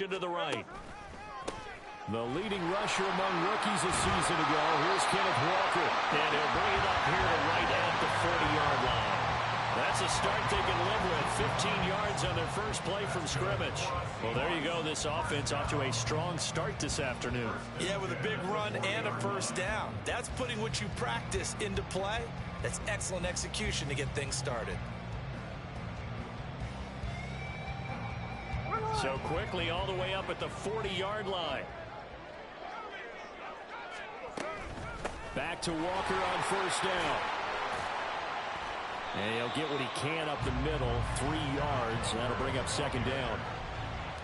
To the right. The leading rusher among rookies a season ago. Here's Kenneth Walker. And he'll bring it up here to right at the 40-yard line. That's a start they can live with. 15 yards on their first play from scrimmage. Well, there you go. This offense off to a strong start this afternoon. Yeah, with a big run and a first down. That's putting what you practice into play. That's excellent execution to get things started. So quickly all the way up at the 40-yard line. Back to Walker on first down. And he'll get what he can up the middle, 3 yards. That'll bring up second down.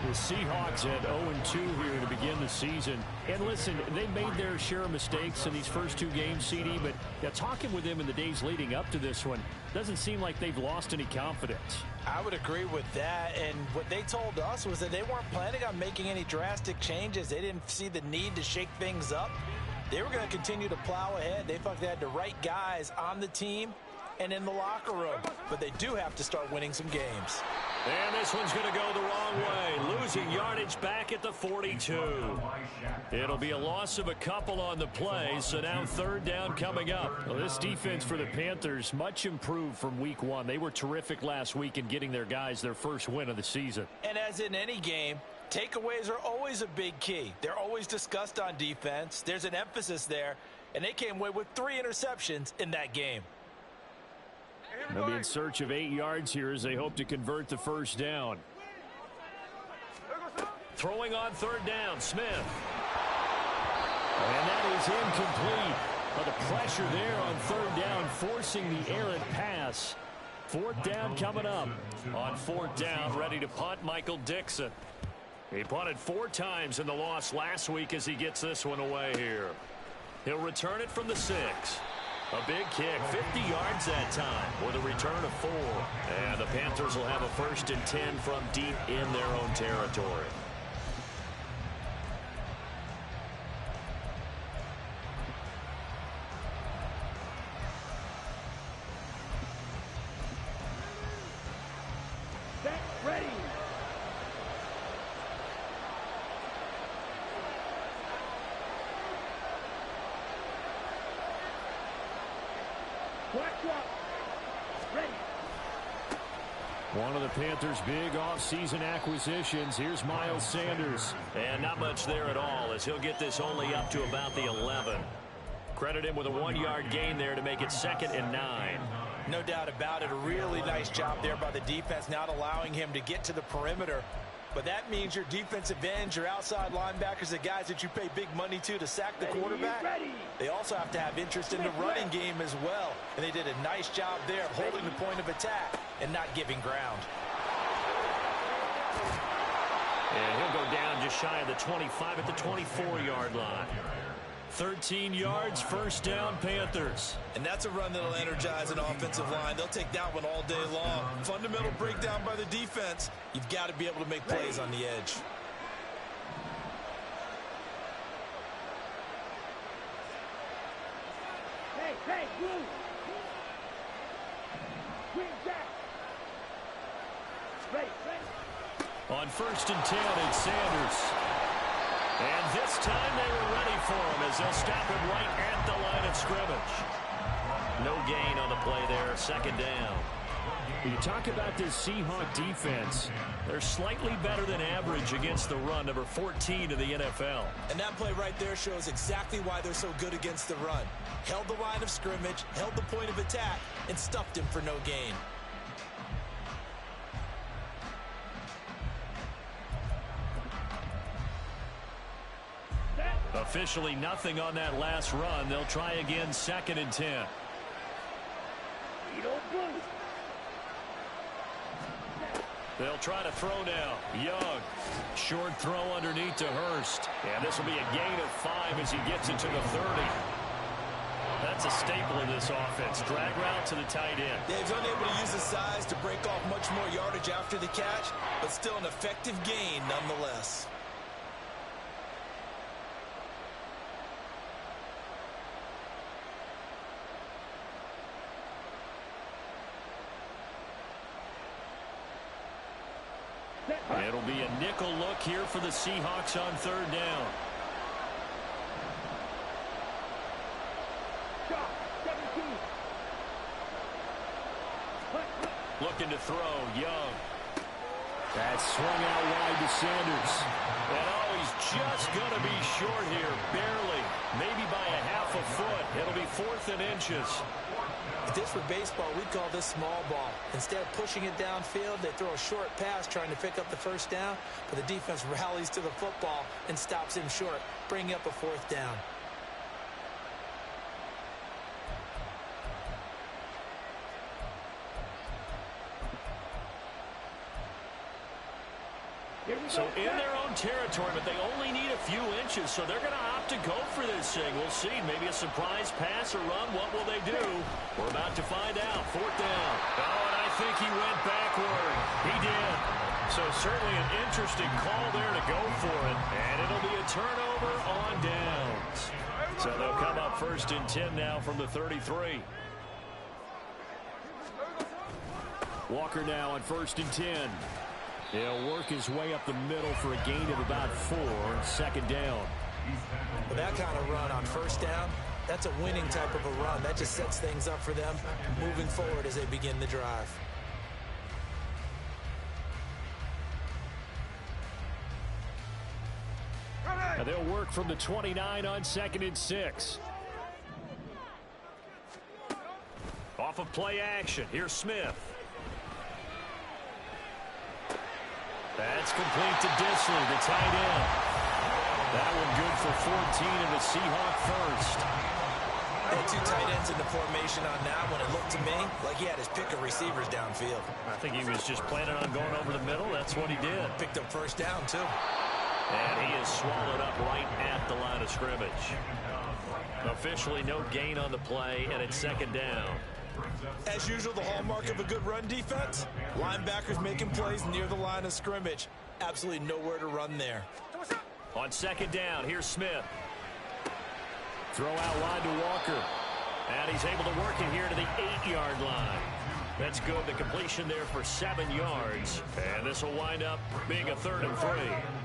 The Seahawks had 0-2 here to begin the season. And listen, they made their share of mistakes in these first 2 games, CD, but talking with them in the days leading up to this one, doesn't seem like they've lost any confidence. I would agree with that, and what they told us was that they weren't planning on making any drastic changes. They didn't see the need to shake things up. They were going to continue to plow ahead. They felt they had the right guys on the team and in the locker room, but they do have to start winning some games. And this one's going to go the wrong way. Losing yardage back at the 42. It'll be a loss of a couple on the play, so now third down coming up. Well, this defense for the Panthers, much improved from week 1. They were terrific last week in getting their guys their first win of the season. And as in any game, takeaways are always a big key. They're always discussed on defense. There's an emphasis there, and they came away with 3 interceptions in that game. They'll be in search of 8 yards here as they hope to convert the first down. Throwing on third down, Smith. And that is incomplete. But the pressure there on third down, forcing the errant pass. Fourth down coming up. On fourth down, ready to punt, Michael Dixon. He punted 4 times in the loss last week as he gets this one away here. He'll return it from the 6. A big kick, 50 yards that time with a return of 4. And the Panthers will have a 1st and 10 from deep in their own territory. Ready. One of the Panthers' big offseason acquisitions. Here's Miles Sanders. And not much there at all as he'll get this only up to about the 11. Credit him with a 1-yard gain there to make it 2nd and 9. No doubt about it. A really nice job there by the defense, not allowing him to get to the perimeter. But that means your defensive ends, your outside linebackers, the guys that you pay big money to sack the quarterback, they also have to have interest in the running game as well. And they did a nice job there of holding the point of attack and not giving ground. And he'll go down just shy of the 25 at the 24-yard line. 13 yards, first down, Panthers. And that's a run that'll energize an offensive line. They'll take that one all day long. Fundamental breakdown by the defense. You've got to be able to make plays on the edge. Hey, move. Green Jack. Ready. On 1st and 10, it's Sanders. And this time they were ready for him as they'll stop him right at the line of scrimmage. No gain on the play there, 2nd down. You talk about this Seahawk defense. They're slightly better than average against the run, number 14 in the NFL. And that play right there shows exactly why they're so good against the run. Held the line of scrimmage, held the point of attack, and stuffed him for no gain. Officially nothing on that last run. They'll try again, 2nd and 10. They'll try to throw now. Young. Short throw underneath to Hurst. And this will be a gain of 5 as he gets it to the 30. That's a staple of this offense. Drag route to the tight end. They've been able to use his size to break off much more yardage after the catch, but still an effective gain nonetheless. It'll be a nickel look here for the Seahawks on third down. Stop. 17. Looking to throw, Young. That's swung out wide to Sanders. And he's just going to be short here, barely. Maybe by a half a foot. It'll be 4th and inches. If this were baseball, we'd call this small ball. Instead of pushing it downfield, they throw a short pass trying to pick up the first down, but the defense rallies to the football and stops him short, bringing up a 4th down. So in their own territory, but they only need a few inches, so they're going to opt to go for this thing. We'll see. Maybe a surprise pass or run. What will they do? We're about to find out. 4th down. Oh, and I think he went backward. He did. So certainly an interesting call there to go for it. And it'll be a turnover on downs. So they'll come up 1st and 10 now from the 33. Walker now on 1st and 10. He'll work his way up the middle for a gain of about 4. 2nd down. With that kind of run on 1st down, that's a winning type of a run. That just sets things up for them moving forward as they begin the drive. And they'll work from the 29 on 2nd and 6. Off of play action. Here's Smith. That's complete to Disley, the tight end. That one good for 14 and the Seahawk first. They had 2 tight ends in the formation on that one. It looked to me like he had his pick of receivers downfield. I think he was just planning on going over the middle. That's what he did. Picked up 1st down, too. And he is swallowed up right at the line of scrimmage. Officially no gain on the play, and it's 2nd down. As usual, the hallmark of a good run defense, linebackers making plays near the line of scrimmage. Absolutely nowhere to run there. On 2nd down, here's Smith. Throw out wide to Walker. And he's able to work it here to the 8-yard line. That's good. The completion there for 7 yards. And this will wind up being a 3rd and 3.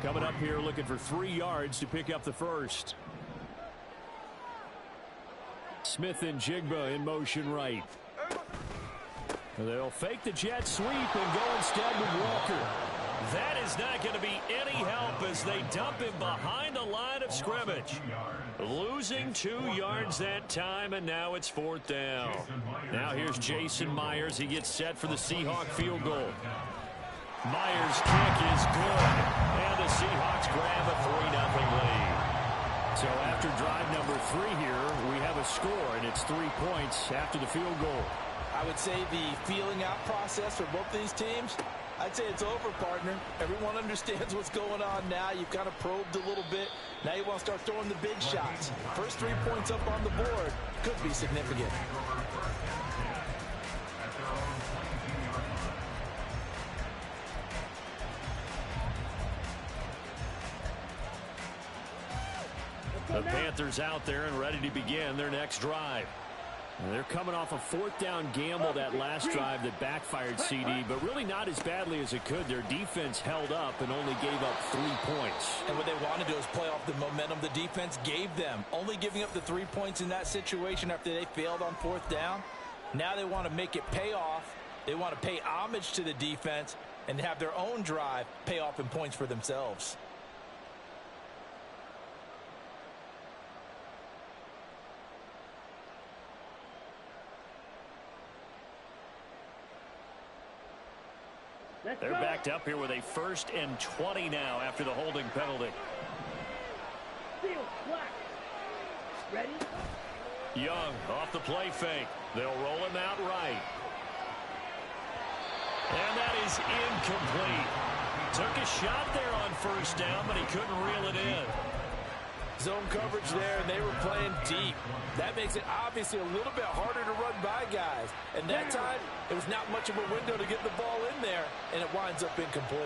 Coming up here looking for 3 yards to pick up the first. Smith and Jigba in motion right. They'll fake the jet sweep and go instead with Walker. That is not going to be any help as they dump him behind the line of scrimmage. Losing 2 yards that time, and now it's 4th down. Now here's Jason Myers. He gets set for the Seahawk field goal. Myers' kick is good, and the Seahawks grab a 3-0 lead. So after drive number 3 here, we have a score, and it's 3 points after the field goal. I would say the feeling out process for both these teams, I'd say it's over, partner. Everyone understands what's going on now. You've kind of probed a little bit. Now you want to start throwing the big shots. First 3 points up on the board could be significant. The Panthers out there and ready to begin their next drive. They're coming off a 4th down gamble that last drive that backfired CD, but really not as badly as it could. Their defense held up and only gave up 3 points. And what they want to do is play off the momentum the defense gave them. Only giving up the 3 points in that situation after they failed on 4th down. Now they want to make it pay off. They want to pay homage to the defense and have their own drive pay off in points for themselves. They're backed up here with a 1st and 20 now after the holding penalty. Field black. Ready? Young off the play fake. They'll roll him out right. And that is incomplete. Took a shot there on 1st down, but he couldn't reel it in. Zone coverage there, and they were playing deep. That makes it obviously a little bit harder to run by guys. And that time, it was not much of a window to get the ball in there, and it winds up incomplete.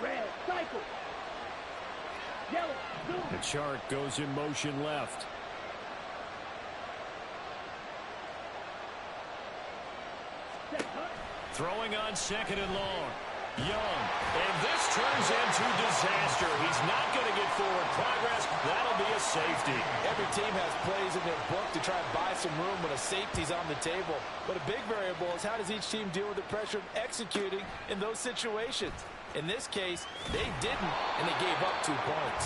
Red, cycle. Yellow, blue. The Chark goes in motion left. Throwing on second and long. Young. And this turns into disaster. He's not going to get forward progress. That'll be a safety. Every team has plays in their book to try and buy some room when a safety's on the table. But a big variable is how does each team deal with the pressure of executing in those situations. In this case, they didn't, and they gave up 2 points.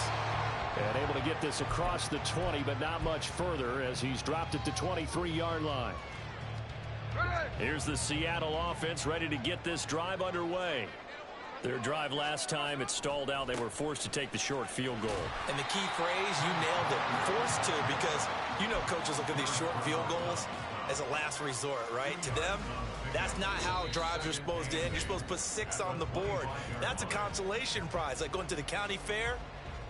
And able to get this across the 20, but not much further as he's dropped at the 23-yard line. Here's the Seattle offense ready to get this drive underway. Their drive last time, it stalled out. They were forced to take the short field goal. And the key phrase, you nailed it, forced to, because you know coaches look at these short field goals as a last resort, right? To them, that's not how drives are supposed to end. You're supposed to put 6 on the board. That's a consolation prize, like going to the county fair.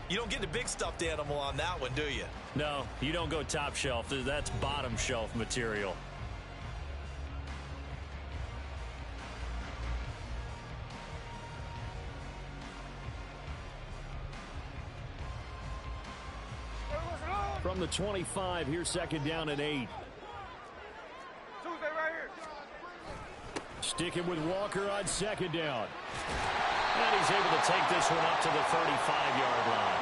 You don't get the big stuffed animal on that one, do you? No, you don't go top shelf. That's bottom shelf material. From the 25, here's second down and 8. Sticking with Walker on second down. And he's able to take this one up to the 35-yard line.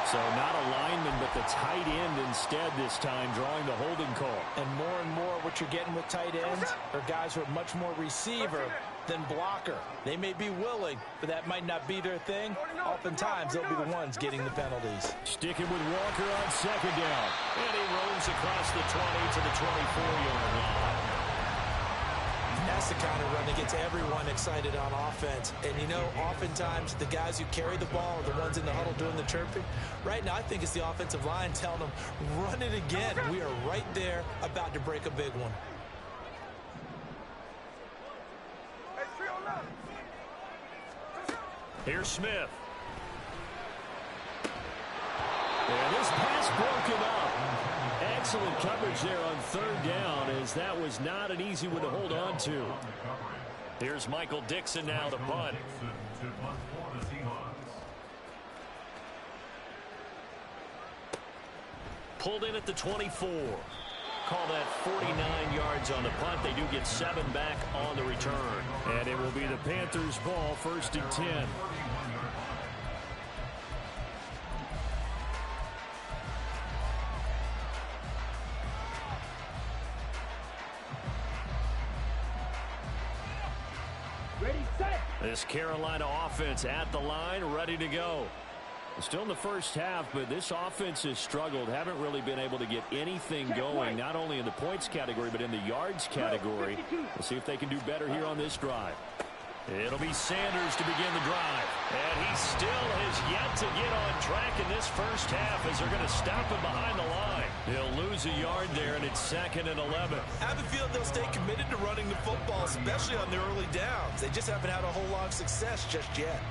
So not a lineman, but the tight end instead this time, drawing the holding call. And more what you're getting with tight ends are guys who are much more receiver than blocker. They may be willing, but that might not be their thing. Oftentimes, they'll be the ones getting the penalties. Sticking with Walker on second down. And he roams across the 20 to the 24-yard line. That's the kind of run that gets everyone excited on offense. And, you know, oftentimes the guys who carry the ball are the ones in the huddle doing the chirping. Right now, I think it's the offensive line telling them, run it again. We are right there about to break a big one. Here's Smith. And this pass broken up. Excellent coverage there on third down, as that was not an easy one to hold on to. Here's Michael Dixon now to punt. Pulled in at the 24. Call that 49 yards on the punt. They do get 7 back on the return. And it will be the Panthers' ball, 1st and 10. This Carolina offense at the line, ready to go. Still in the first half, but this offense has struggled. Haven't really been able to get anything going, not only in the points category, but in the yards category. We'll see if they can do better here on this drive. It'll be Sanders to begin the drive. And he still has yet to get on track in this first half as they're going to stop him behind the line. He'll lose a yard there, and it's 2nd and 11. I have a feeling they'll stay committed to running the football, especially on their early downs. They just haven't had a whole lot of success just yet.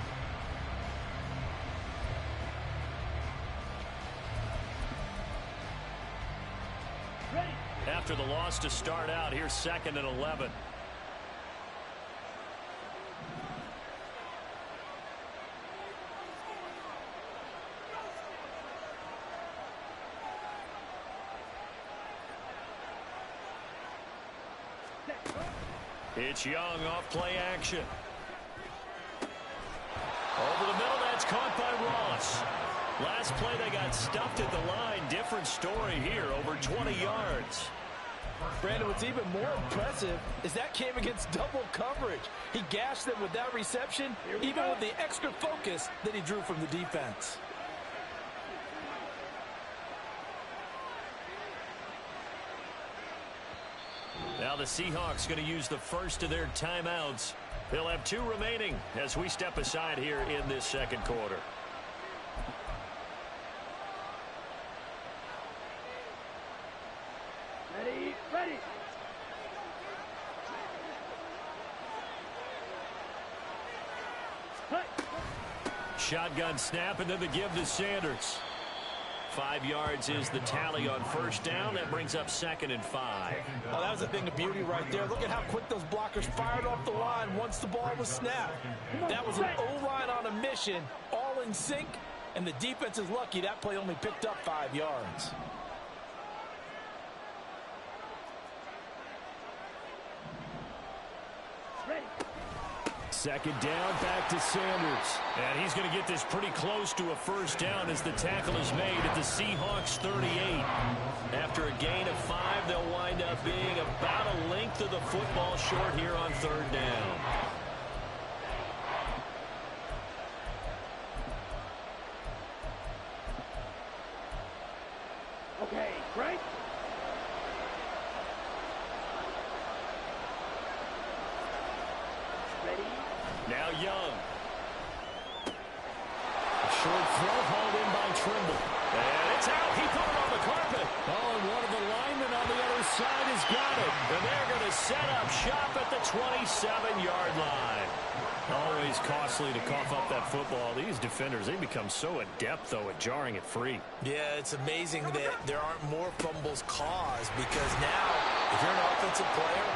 After the loss to start out, here's 2nd and 11. It's Young off play action. Over the middle, that's caught by Ross. Last play, they got stuffed at the line. Different story here, over 20 yards. Brandon, what's even more impressive is that came against double coverage. He gashed them with that reception, even with the extra focus that he drew from the defense. Now the Seahawks going to use the first of their timeouts. They'll have 2 remaining as we step aside here in this second quarter. Ready. Shotgun snap, and then the give to Sanders. 5 yards is the tally on first down. That brings up 2nd and 5. Oh, that was a thing of beauty right there. Look at how quick those blockers fired off the line once the ball was snapped. That was an O-line on a mission, all in sync, and the defense is lucky that play only picked up 5 yards. Second down, back to Sanders. And he's going to get this pretty close to a first down as the tackle is made at the Seahawks 38. After a gain of 5, they'll wind up being about a length of the football short here on third down. Okay, Frank. Ready? Now Young. A short throw hauled in by Trimble. And it's out. He put it on the carpet. Oh, and one of the linemen on the other side has got it. And they're going to set up shop at the 27-yard line. Always costly to cough up that football. These defenders, they become so adept, though, at jarring it free. Yeah, it's amazing that there aren't more fumbles caused because now, if you're an offensive player,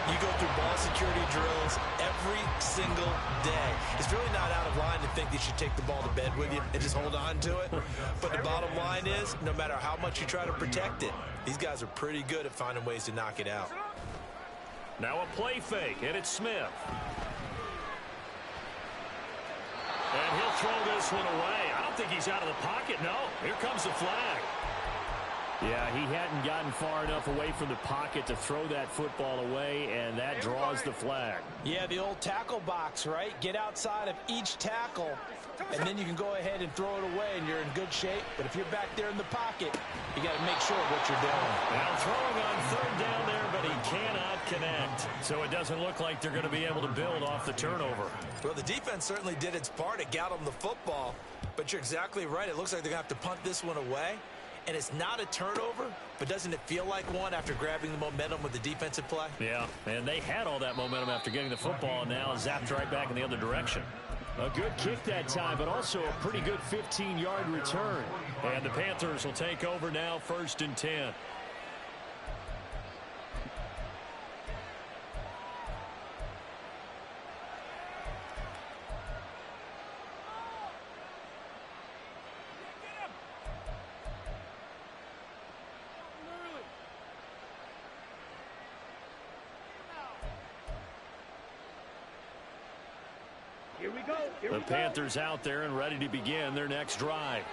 you go through ball security drills every single day. It's really not out of line to think that you should take the ball to bed with you and just hold on to it. But the bottom line is, no matter how much you try to protect it, these guys are pretty good at finding ways to knock it out. Now a play fake, and it's Smith. And he'll throw this one away. I don't think he's out of the pocket. No, here comes the flag. Yeah, he hadn't gotten far enough away from the pocket to throw that football away, and that draws the flag. Yeah, the old tackle box, right? Get outside of each tackle, and then you can go ahead and throw it away, and you're in good shape. But if you're back there in the pocket, you got to make sure of what you're doing. Now throwing on third down there, but he cannot connect. So it doesn't look like they're going to be able to build off the turnover. Well, the defense certainly did its part. It got them the football, but you're exactly right. It looks like they're going to have to punt this one away. And it's not a turnover, but doesn't it feel like one after grabbing the momentum with the defensive play? Yeah, and they had all that momentum after getting the football, and now zapped right back in the other direction. A good kick that time, but also a pretty good 15-yard return. And the Panthers will take over now, 1st and 10. The Panthers out there and ready to begin their next drive.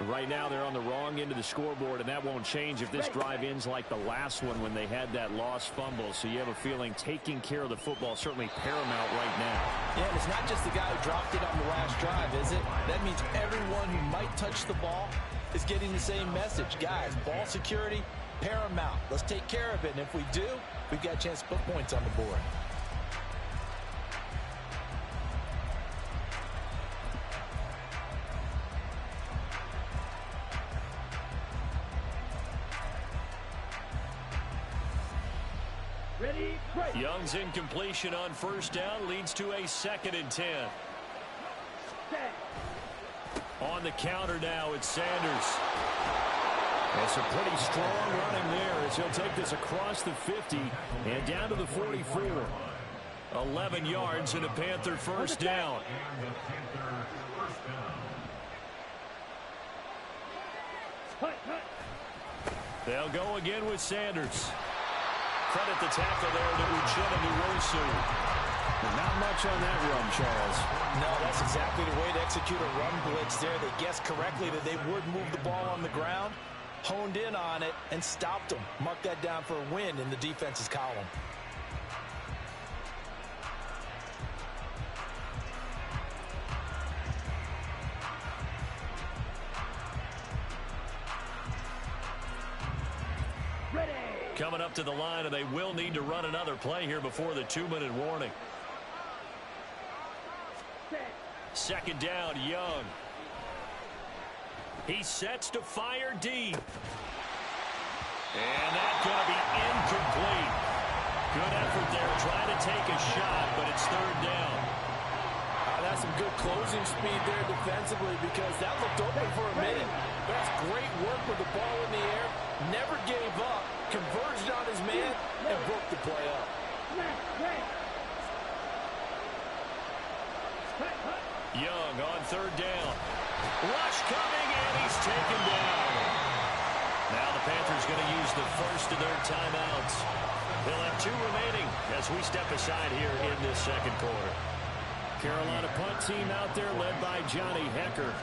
Right now they're on the wrong end of the scoreboard, and that won't change if this drive ends like the last one when they had that lost fumble. So you have a feeling taking care of the football is certainly paramount right now. Yeah, and it's not just the guy who dropped it on the last drive, is it? That means everyone who might touch the ball is getting the same message. Guys, ball security, paramount. Let's take care of it, and if we do, we've got a chance to put points on the board. Young's incompletion on first down leads to a 2nd and 10. On the counter now, it's Sanders. It's a pretty strong running there as he'll take this across the 50 and down to the 44. 11 yards and a Panther first down. They'll go again with Sanders. Credit the tackle there to Uchenna Nwosu. Not much on that run, Charles. No, that's exactly the way to execute a run blitz there. They guessed correctly that they would move the ball on the ground, honed in on it, and stopped them. Mark that down for a win in the defense's column. Coming up to the line, and they will need to run another play here before the 2-minute warning. 2nd down, Young. He sets to fire deep. And that's going to be incomplete. Good effort there, trying to take a shot, but it's 3rd down. That's some good closing speed there defensively because that looked open for a minute. That's great work with the ball in the air. Never gave up, converged on his man, and broke the play up. Young on 3rd down. Rush coming, and he's taken down. Now the Panthers going to use the first of their timeouts. They'll have 2 remaining as we step aside here in this 2nd quarter. Carolina punt team out there led by Johnny Hecker.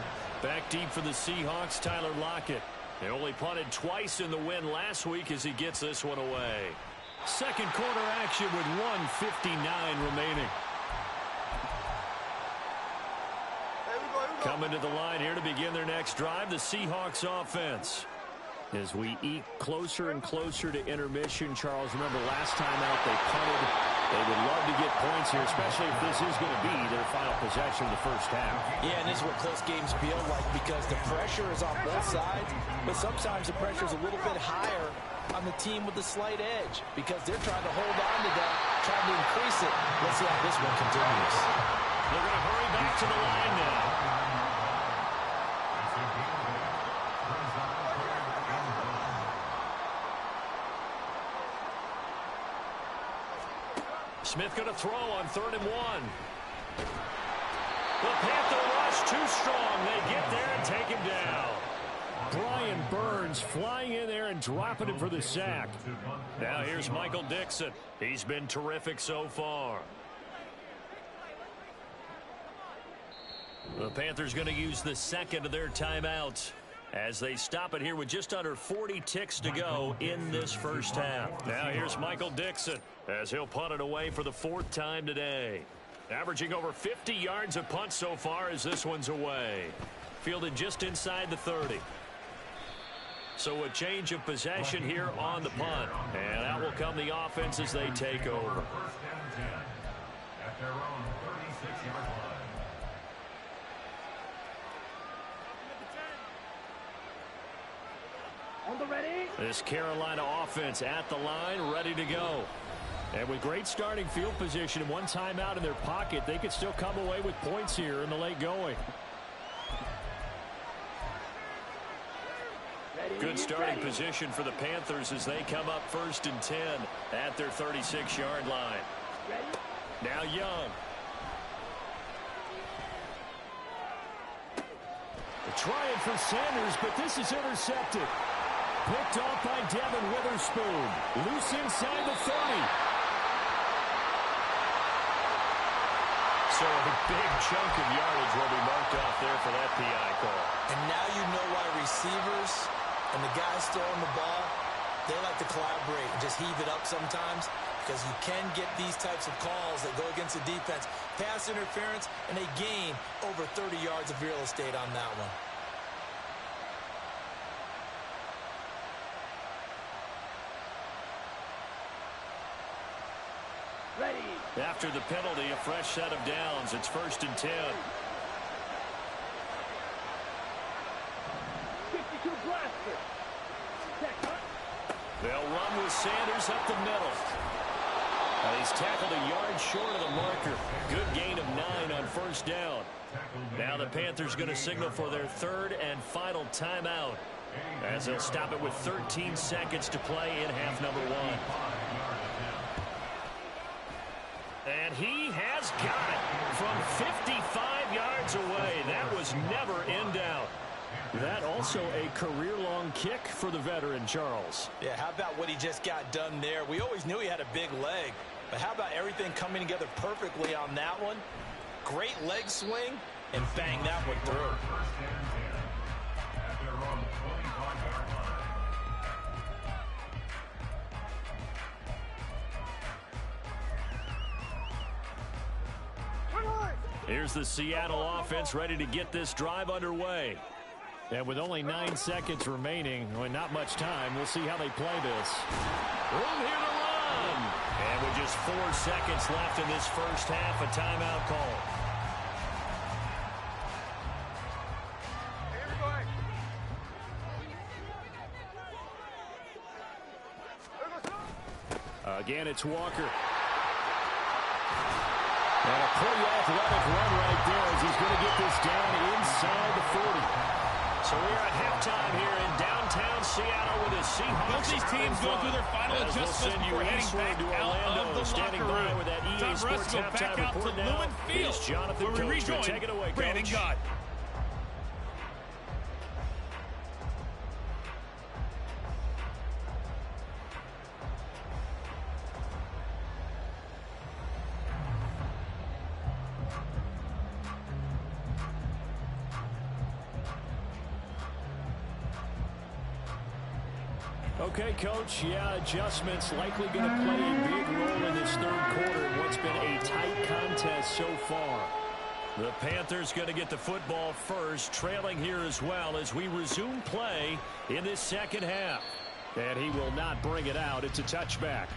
Back deep for the Seahawks, Tyler Lockett. They only punted twice in the win last week as he gets this one away. Second quarter action with 1:59 remaining. Coming to the line here to begin their next drive, the Seahawks offense. As we eke closer and closer to intermission, Charles, remember last time out they punted. They would love to get points here, especially if this is going to be their final possession of the first half. Yeah, and this is what close games feel like because the pressure is on both sides, but sometimes the pressure is a little bit higher on the team with the slight edge because they're trying to hold on to that, trying to increase it. Let's see how this one continues. They're going to hurry back to the line now. Smith going to throw on 3rd and 1. The Panther rush too strong. They get there and take him down. Brian Burns flying in there and dropping him for the sack. Now here's Michael Dixon. He's been terrific so far. The Panthers going to use the second of their timeouts as they stop it here with just under 40 ticks to go in this first half. Now here's Michael Dixon as he'll punt it away for the 4th time today. Averaging over 50 yards a punt so far as this one's away. Fielded just inside the 30. So a change of possession here on the punt. And out will come the offense as they take over. On the ready. This Carolina offense at the line, ready to go. And with great starting field position and one timeout in their pocket, they could still come away with points here in the late going. Good starting position for the Panthers as they come up 1st and 10 at their 36-yard line. Now Young. They're trying for Sanders, but this is intercepted. Picked off by Devin Witherspoon. Loose inside the 30. So a big chunk of yardage will be marked off there for that PI call. And now you know why receivers and the guys throwing the ball, they like to collaborate and just heave it up sometimes because you can get these types of calls that go against the defense. Pass interference, and they gain over 30 yards of real estate on that one. Ready. After the penalty, a fresh set of downs. It's 1st and 10. 52 blaster. They'll run with Sanders up the middle. And he's tackled a yard short of the marker. Good gain of 9 on 1st down. Now the Panthers going to signal for their 3rd and final timeout as they'll stop it with 13 seconds to play in half number 1. And he has got it from 55 yards away. That was never in doubt. That also a career-long kick for the veteran, Charles. Yeah, how about what he just got done there? We always knew he had a big leg, but how about everything coming together perfectly on that one? Great leg swing, and bang that one through. Here's the Seattle offense ready to get this drive underway. And with only 9 seconds remaining, well, not much time, we'll see how they play this. Room here to run. And with just 4 seconds left in this first half, a timeout call. Again, it's Walker. And a pretty athletic run right there as he's going to get this down inside the 40. So we're at halftime here in downtown Seattle with the Seahawks. Both these teams going through their final adjustments before heading back out of the standing locker by room. with that EA Time for us Sports to go back halftime out to report now. Lumen Field, Here's Jonathan where we Coachman. rejoin Take it away, Brandon Coach. Gott. Okay, Coach, yeah, adjustments likely going to play a big role in this third quarter in what's been a tight contest so far. The Panthers going to get the football first, trailing here as well as we resume play in this second half. And he will not bring it out. It's a touchback.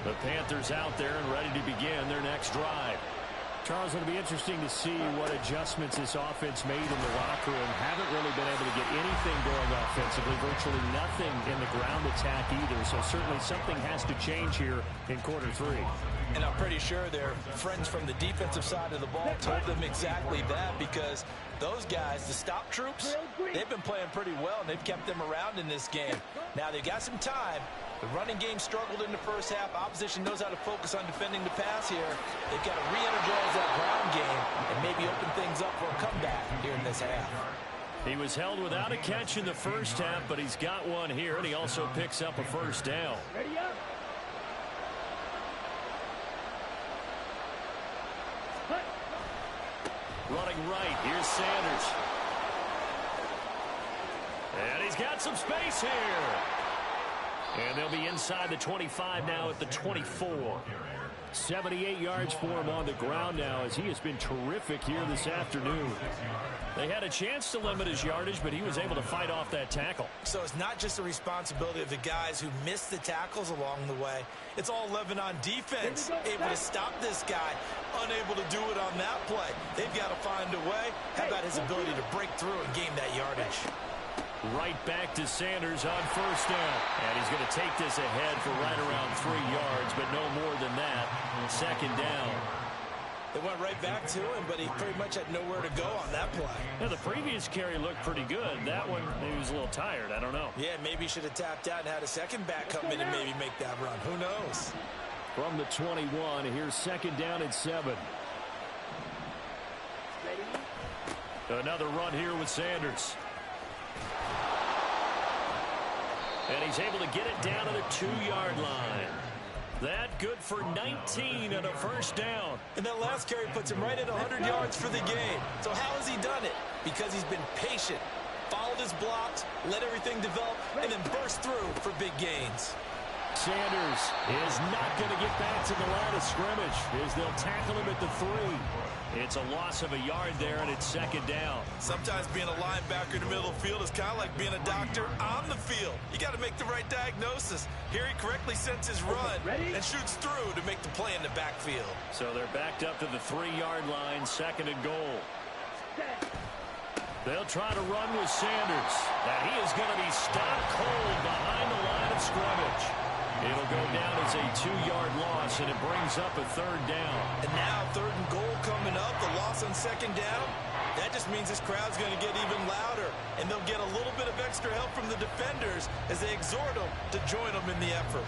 The Panthers out there and ready to begin their next drive. Charles, it'll be interesting to see what adjustments this offense made in the locker room. Haven't really been able to get anything going offensively, virtually nothing in the ground attack either. So certainly something has to change here in quarter three. And I'm pretty sure their friends from the defensive side of the ball told them exactly that, because those guys, the stop troops, they've been playing pretty well, and they've kept them around in this game. Now they've got some time. The running game struggled in the first half. Opposition knows how to focus on defending the pass here. They've got to re-energize that ground game and maybe open things up for a comeback here in this half. He was held without a catch in the first half, but he's got one here, and he also picks up a first down. Ready up. Running right, here's Sanders. And he's got some space here. And they'll be inside the 25 now at the 24. 78 yards for him on the ground now, as he has been terrific here this afternoon. They had a chance to limit his yardage, but he was able to fight off that tackle. So it's not just the responsibility of the guys who missed the tackles along the way. It's all 11 on defense, able to stop this guy, unable to do it on that play. They've got to find a way. How about his ability to break through and gain that yardage? Right back to Sanders on first down. And he's going to take this ahead for right around 3 yards, but no more than that. Second down. They went right back to him, but he pretty much had nowhere to go on that play. Yeah, the previous carry looked pretty good. That one, he was a little tired. I don't know. Yeah, maybe he should have tapped out and had a second back come in and maybe make that run. Who knows? From the 21, here's second down and 7. Another run here with Sanders. And he's able to get it down to the 2-yard line. That good for 19 and a first down. And that last carry puts him right at 100 yards for the game. So how has he done it? Because he's been patient, followed his blocks, let everything develop, and then burst through for big gains. Sanders is not going to get back to the line of scrimmage as they'll tackle him at the 3. It's a loss of a yard there, and it's second down. Sometimes being a linebacker in the middle of the field is kind of like being a doctor on the field. You got to make the right diagnosis. Here he correctly sets his run and shoots through to make the play in the backfield. So they're backed up to the 3-yard line, second and goal. They'll try to run with Sanders. And he is going to be stopped cold behind the line of scrimmage. It'll go down as a 2-yard loss, and it brings up a third down. And now third and goal coming up, the loss on second down. That just means this crowd's going to get even louder, and they'll get a little bit of extra help from the defenders as they exhort them to join them in the effort.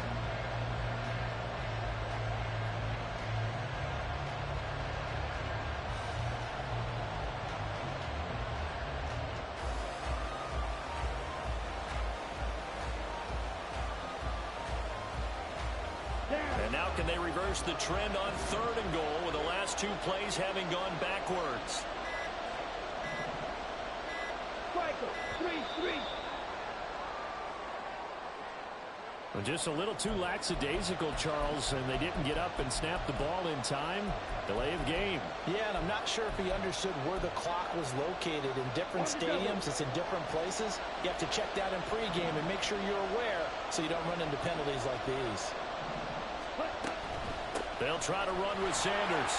And now can they reverse the trend on third and goal with the last 2 plays having gone backwards? Well, just a little too lackadaisical, Charles, and they didn't get up and snap the ball in time. Delay of game. Yeah, and I'm not sure if he understood where the clock was located. In different stadiums, it's in different places. You have to check that in pregame and make sure you're aware so you don't run into penalties like these. They'll try to run with Sanders.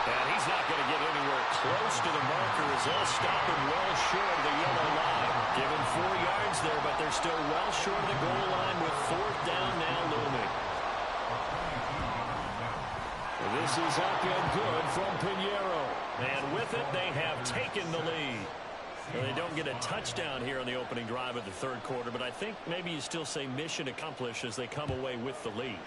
And he's not going to get anywhere close to the marker as they'll stop him well short of the yellow line. Give him 4 yards there, but they're still well short of the goal line with fourth down now looming. This is up and good from Pinheiro. And with it, they have taken the lead. Well, they don't get a touchdown here on the opening drive of the third quarter, but I think maybe you still say mission accomplished as they come away with the lead.